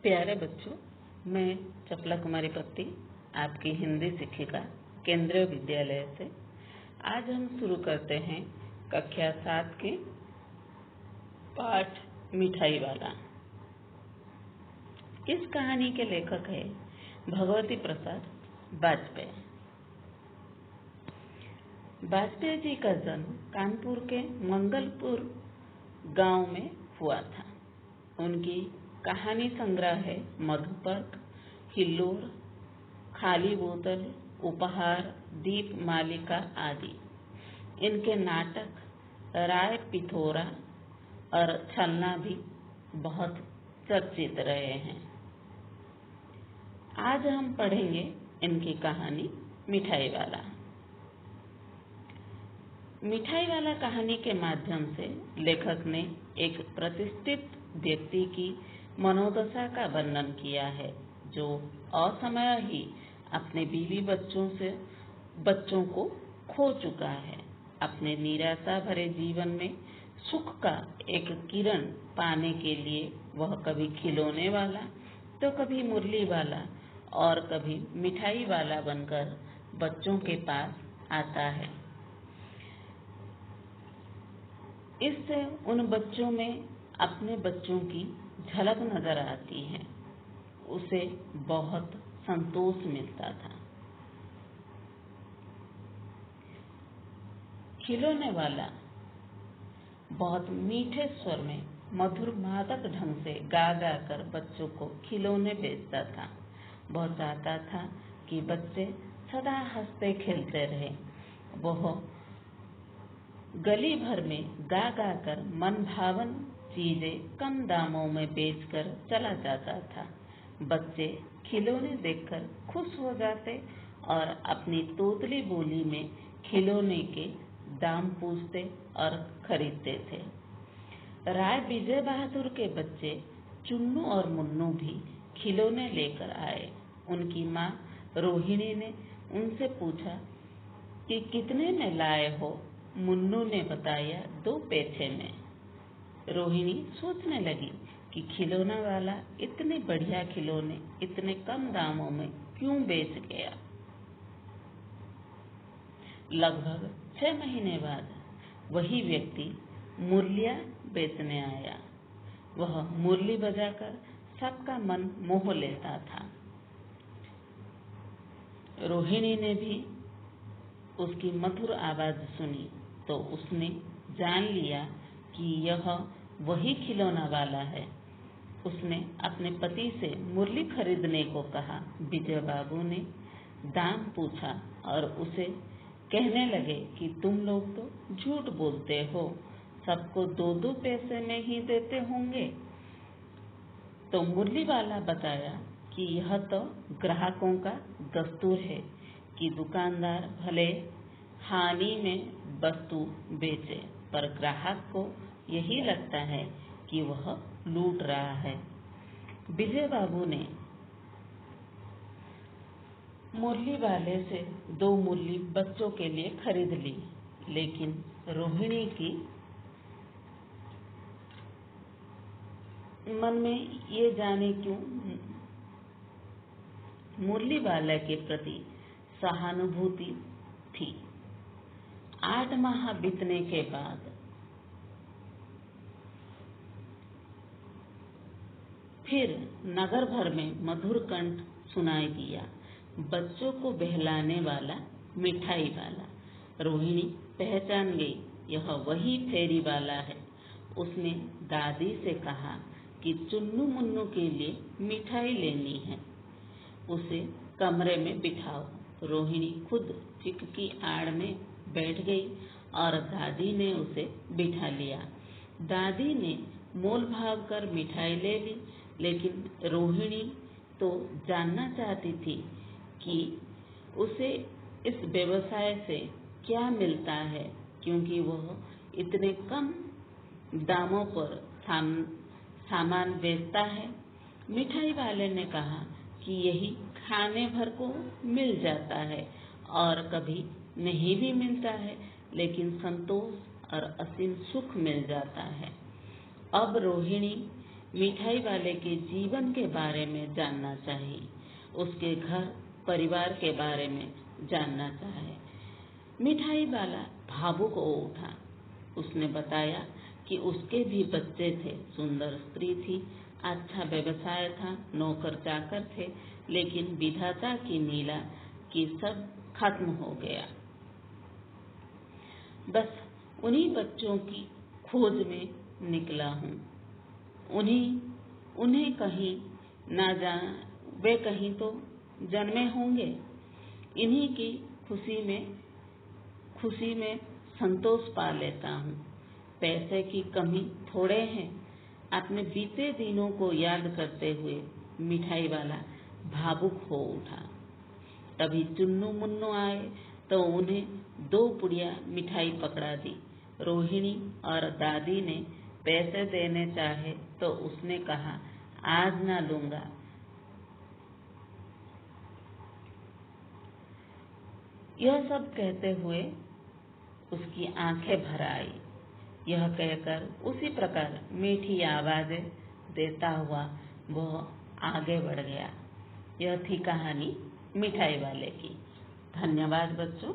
प्यारे बच्चों, मैं चपला कुमारी पत्ती आपकी हिंदी शिक्षिका केंद्रीय विद्यालय से आज हम शुरू करते हैं कक्षा 7 के पाठ मिठाई वाला। इस कहानी के लेखक है भगवती प्रसाद वाजपेयी। वाजपेयी जी का जन्म कानपुर के मंगलपुर गांव में हुआ था। उनकी कहानी संग्रह है मधुपर्क, हिल्लोर, खाली बोतल, उपहार, दीप मालिका आदि। इनके नाटक राय पिथोरा और छलना भी बहुत चर्चित रहे हैं। आज हम पढ़ेंगे इनकी कहानी मिठाई वाला। मिठाई वाला कहानी के माध्यम से लेखक ने एक प्रतिष्ठित व्यक्ति की मनोदशा का वर्णन किया है, जो असमय ही अपने बीवी बच्चों को खो चुका है। अपने निराशा भरे जीवन में सुख का एक किरण पाने के लिए वह कभी खिलौने वाला, तो कभी मुरली वाला और कभी मिठाई वाला बनकर बच्चों के पास आता है। इससे उन बच्चों में अपने बच्चों की झलक नजर आती है। उसे बहुत संतोष मिलता था। खिलौने वाला बहुत मीठे स्वर में मधुर मादक ढंग से गा गा कर बच्चों को खिलौने बेचता था। वह चाहता था कि बच्चे सदा हंसते खेलते रहे। वह गली भर में गा गा कर मन भावन चीजें कम दामों में बेचकर चला जाता था। बच्चे खिलौने देखकर खुश हो जाते और अपनी तोतली बोली में खिलौने के दाम पूछते और खरीदते थे। राय विजय बहादुर के बच्चे चुन्नू और मुन्नू भी खिलौने लेकर आए। उनकी माँ रोहिणी ने उनसे पूछा कि कितने में लाए हो। मुन्नू ने बताया 2 पैसे में। रोहिणी सोचने लगी कि खिलौना वाला इतने बढ़िया खिलौने इतने कम दामों में क्यों बेच गया। लगभग 6 महीने बाद वही व्यक्ति मुरलियां बेचने आया। वह मुरली बजाकर सबका मन मोह लेता था। रोहिणी ने भी उसकी मधुर आवाज सुनी तो उसने जान लिया कि यह वही खिलौना वाला है। उसने अपने पति से मुरली खरीदने को कहा। विजय बाबू ने दाम पूछा और उसे कहने लगे कि तुम लोग तो झूठ बोलते हो, सबको 2-2 पैसे में ही देते होंगे। तो मुरली वाला बताया कि यह तो ग्राहकों का दस्तूर है कि दुकानदार भले हानि में वस्तु बेचे, पर ग्राहक को यही लगता है कि वह लूट रहा है। विजय बाबू ने मुरली वाले से 2 मुरली बच्चों के लिए खरीद ली, लेकिन रोहिणी की मन में ये जाने क्यों मुरली वाले के प्रति सहानुभूति थी। 8 माह बीतने के बाद फिर नगर भर में मधुर कंठ सुनाई दिया, बच्चों को बहलाने वाला मिठाई वाला। रोहिणी पहचान गई, यह वही फेरी वाला है। उसने दादी से कहा कि चुन्नू मुन्नू के लिए मिठाई लेनी है, उसे कमरे में बिठाओ। रोहिणी खुद चिक की आड़ में बैठ गई और दादी ने उसे बिठा लिया। दादी ने मोल भाव कर मिठाई ले ली, लेकिन रोहिणी तो जानना चाहती थी कि उसे इस व्यवसाय से क्या मिलता है, क्योंकि वह इतने कम दामों पर सामान बेचता है। मिठाई वाले ने कहा कि यही खाने भर को मिल जाता है और कभी नहीं भी मिलता है, लेकिन संतोष और असीम सुख मिल जाता है। अब रोहिणी मिठाई वाले के जीवन के बारे में जानना चाहिए, उसके घर परिवार के बारे में जानना चाहिए। मिठाई वाला भावुक हो उठा। उसने बताया कि उसके भी बच्चे थे, सुंदर स्त्री थी, अच्छा व्यवसाय था, नौकर चाकर थे, लेकिन विधाता की लीला कि सब खत्म हो गया। बस उन्हीं बच्चों की खोज में निकला हूँ। उन्हें कहीं ना जान, वे कहीं तो जन्मे होंगे। इन्हीं की खुशी में संतोष पा लेता हूँ। पैसे की कमी थोड़े हैं। अपने बीते दिनों को याद करते हुए मिठाई वाला भावुक हो उठा। तभी चुन्नू मुन्नू आए तो उन्हें 2 पुड़िया मिठाई पकड़ा दी। रोहिणी और दादी ने पैसे देने चाहे तो उसने कहा, आज ना लूंगा। यह सब कहते हुए उसकी आंखें भर आई। यह कहकर उसी प्रकार मीठी आवाजें देता हुआ वह आगे बढ़ गया। यह थी कहानी मिठाई वाले की। धन्यवाद बच्चों।